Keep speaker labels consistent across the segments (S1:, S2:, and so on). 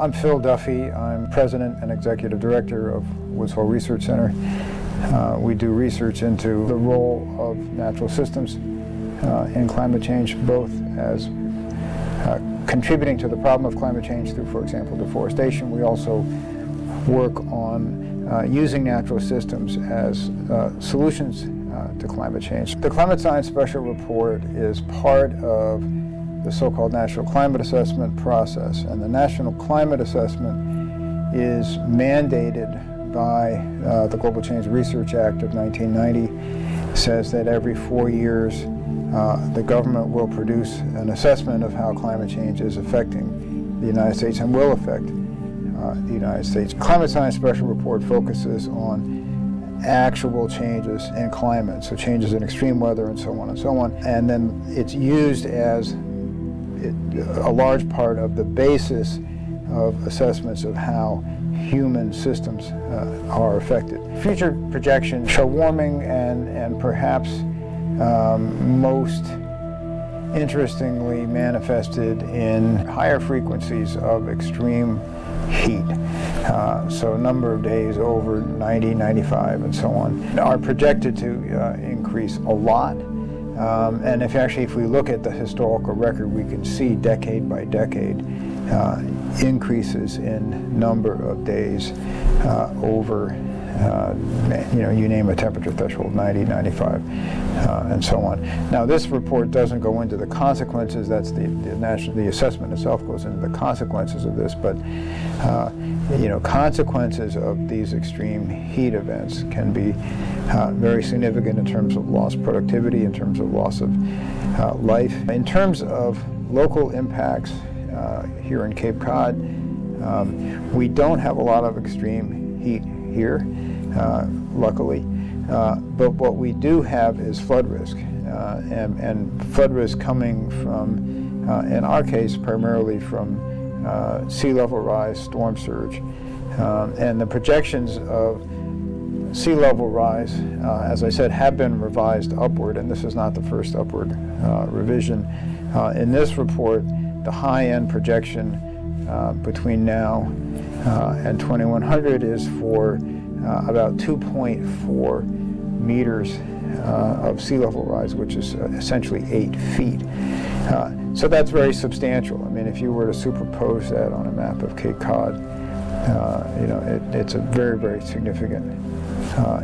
S1: I'm Phil Duffy. I'm President and Executive Director of Woods Hole Research Center. We do research into the role of natural systems in climate change, both as contributing to the problem of climate change through, for example, deforestation. We also work on using natural systems as solutions to climate change. The Climate Science Special Report is part of the so-called National Climate Assessment process, and the National Climate Assessment is mandated by the Global Change Research Act of 1990. It says that every 4 years the government will produce an assessment of how climate change is affecting the United States and will affect the United States. Climate Science Special Report focuses on actual changes in climate, so changes in extreme weather and so on and so on, and then it's used as a large part of the basis of assessments of how human systems are affected. Future projections show warming and perhaps most interestingly manifested in higher frequencies of extreme heat. So a number of days over 90, 95, and so on are projected to increase a lot. And if we look at the historical record, we can see decade by decade increases in number of days over, you name a temperature threshold, 90, 95, and so on. Now, this report doesn't go into the consequences. That's the assessment itself goes into the consequences of this, but consequences of these extreme heat events can be very significant in terms of lost productivity, in terms of loss of life. In terms of local impacts here in Cape Cod, we don't have a lot of extreme heat here, luckily, but what we do have is flood risk, and flood risk coming from, in our case, primarily from sea level rise, storm surge, and the projections of sea level rise, as I said, have been revised upward, and this is not the first upward revision. In this report, the high-end projection between now and 2100 is for about 2.4 meters of sea level rise, which is essentially 8 feet. So that's very substantial. I mean, if you were to superpose that on a map of Cape Cod, it's a very, very significant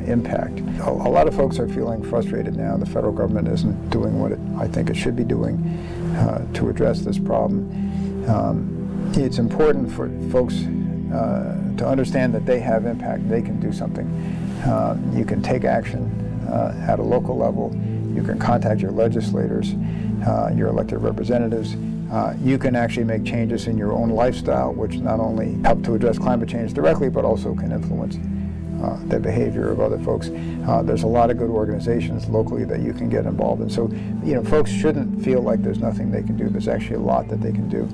S1: impact. A lot of folks are feeling frustrated now. The federal government isn't doing what I think it should be doing to address this problem. It's important for folks to understand that they have impact. They can do something. You can take action at a local level. You can contact your legislators, your elected representatives. You can actually make changes in your own lifestyle, which not only help to address climate change directly, but also can influence the behavior of other folks. There's a lot of good organizations locally that you can get involved in. So, folks shouldn't feel like there's nothing they can do. There's actually a lot that they can do.